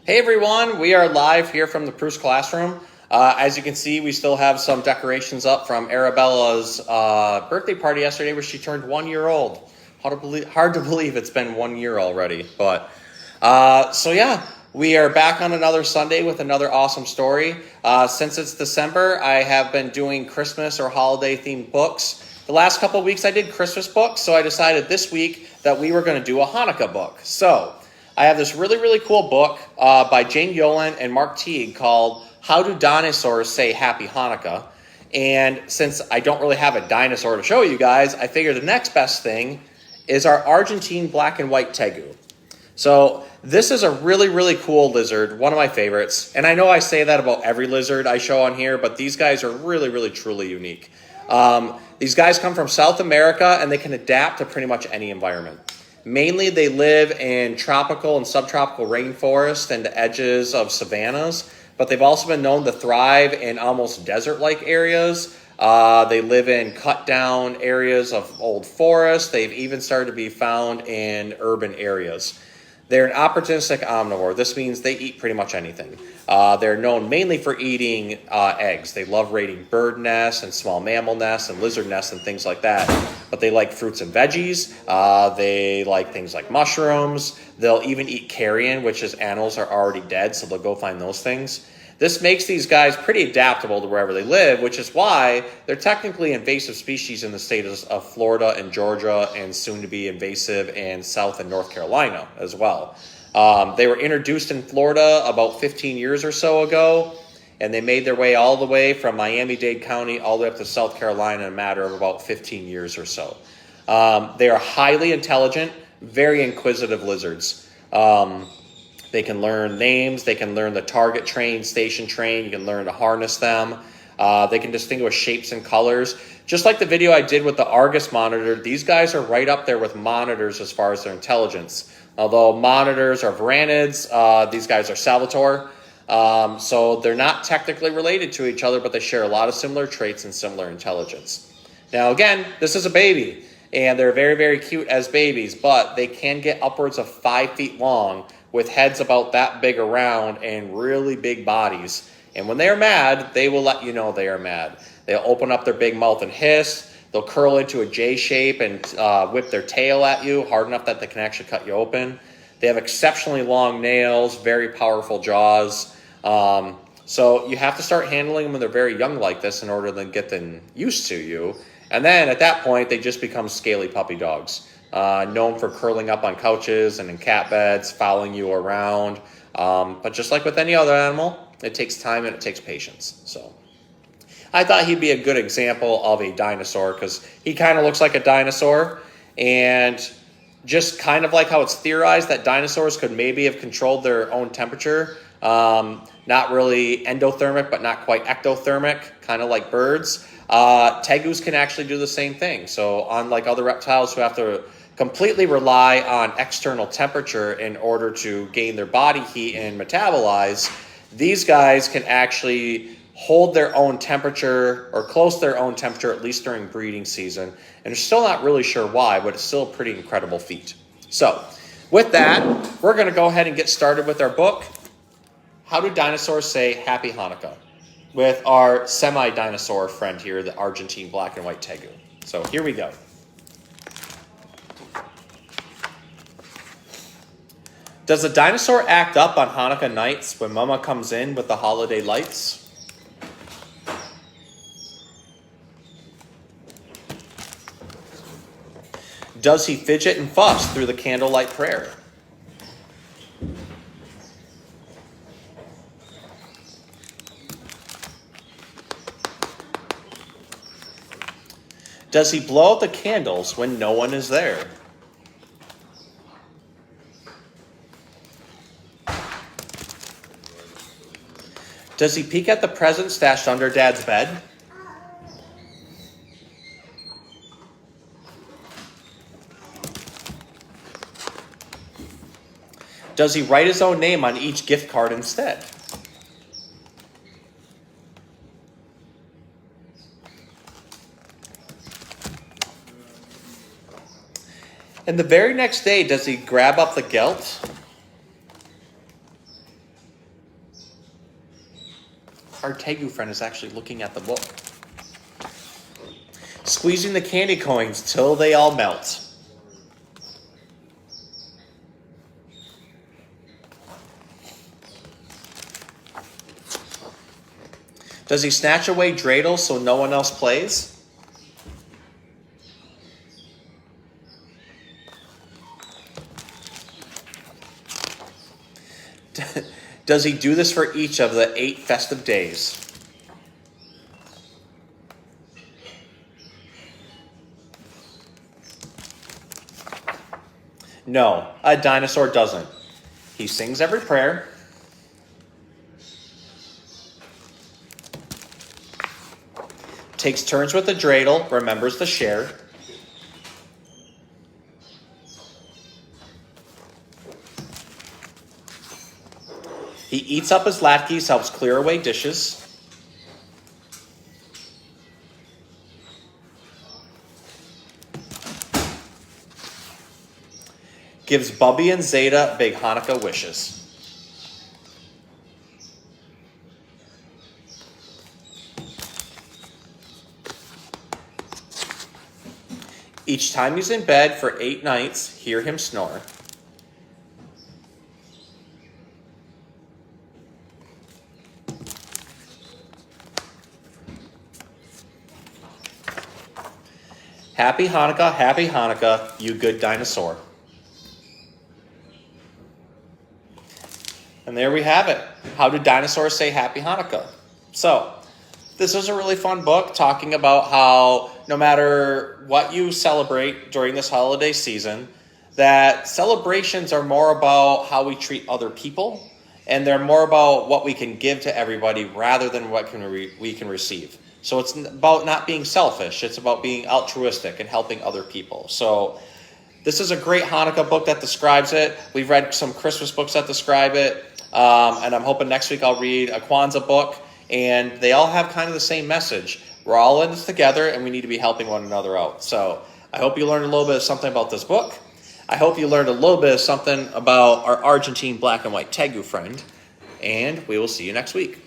Hey everyone, we are live here from the Proust classroom. As you can see, we still have some decorations up from Arabella's birthday party yesterday where she turned 1 year old. Hard to believe it's been 1 year already. But so yeah, we are back on another Sunday with another awesome story. Since it's December, I have been doing Christmas or holiday themed books. The last couple of weeks I did Christmas books, so I decided this week that we were going to do a Hanukkah book. So I have this really cool book by Jane Yolen and Mark Teague called How Do Dinosaurs Say Happy Hanukkah? And since I don't really have a dinosaur to show you guys, I figured the next best thing is our Argentine black and white Tegu. So this is a really cool lizard, one of my favorites. And I know I say that about every lizard I show on here, but these guys are really truly unique. These guys come from South America and they can adapt to pretty much any environment. Mainly, they live in tropical and subtropical rainforests and the edges of savannas, but they've also been known to thrive in almost desert-like areas. They live in cut-down areas of old forests. They've even started to be found in urban areas. They're an opportunistic omnivore. This means they eat pretty much anything. They're known mainly for eating eggs. They love raiding bird nests and small mammal nests and lizard nests and things like that. But they like fruits and veggies. They like things like mushrooms. They'll even eat carrion, which is animals are already dead, so they'll go find those things. This makes these guys pretty adaptable to wherever they live, which is why they're technically invasive species in the states of Florida and Georgia, and soon to be invasive in South and North Carolina as well. They were introduced in Florida about 15 years or so ago, and they made their way all the way from Miami-Dade County all the way up to South Carolina in a matter of about 15 years or so. They are highly intelligent, very inquisitive lizards. They can learn names, they can learn the target train, station train, you can learn to harness them. They can distinguish shapes and colors. Just like the video I did with the Argus monitor, these guys are right up there with monitors as far as their intelligence. Although monitors are varanids, these guys are Salvatore. So they're not technically related to each other, but they share a lot of similar traits and similar intelligence. Now again, this is a baby, and they're very cute as babies, but they can get upwards of 5 feet long, with heads about that big around and really big bodies. And when they are mad, they will let you know they are mad. They'll open up their big mouth and hiss. They'll curl into a J shape and whip their tail at you hard enough that they can actually cut you open. They have exceptionally long nails, very powerful jaws. So you have to start handling them when they're very young like this in order to get them used to you. And then at that point, they just become scaly puppy dogs. Known for curling up on couches and in cat beds, following you around. But just like with any other animal, it takes time and it takes patience. So I thought he'd be a good example of a dinosaur because he kind of looks like a dinosaur. And just kind of like how it's theorized that dinosaurs could maybe have controlled their own temperature. Not really endothermic, but not quite ectothermic, kind of like birds. Tegus can actually do the same thing. So unlike other reptiles who have to completely rely on external temperature in order to gain their body heat and metabolize, these guys can actually hold their own temperature or close to their own temperature, at least during breeding season. And they're still not really sure why, but it's still a pretty incredible feat. So with that, we're going to go ahead and get started with our book, How Do Dinosaurs Say Happy Hanukkah? With our semi-dinosaur friend here, the Argentine black and white Tegu. So here we go. Does a dinosaur act up on Hanukkah nights when Mama comes in with the holiday lights? Does he fidget and fuss through the candlelight prayer? Does he blow out the candles when no one is there? Does he peek at the presents stashed under Dad's bed? Does he write his own name on each gift card instead? And the very next day, does he grab up the gelt Our Tegu friend is actually looking at the book. Squeezing the candy coins till they all melt. Does he snatch away dreidels so no one else plays? Does he do this for each of the 8 festive days? No, a dinosaur doesn't. He sings every prayer. Takes turns with the dreidel, remembers to share. He eats up his latkes, helps clear away dishes. Gives Bubby and Zeta big Hanukkah wishes. Each time he's in bed for 8 nights, hear him snore. Happy Hanukkah, you good dinosaur. And there we have it. How do dinosaurs say Happy Hanukkah? So, this is a really fun book talking about how no matter what you celebrate during this holiday season, that celebrations are more about how we treat other people, and they're more about what we can give to everybody rather than what we can receive. So it's about not being selfish. It's about being altruistic and helping other people. So this is a great Hanukkah book that describes it. We've read some Christmas books that describe it. And I'm hoping next week I'll read a Kwanzaa book. And they all have kind of the same message. We're all in this together, and we need to be helping one another out. So I hope you learned a little bit of something about this book. I hope you learned a little bit of something about our Argentine black and white Tegu friend. And we will see you next week.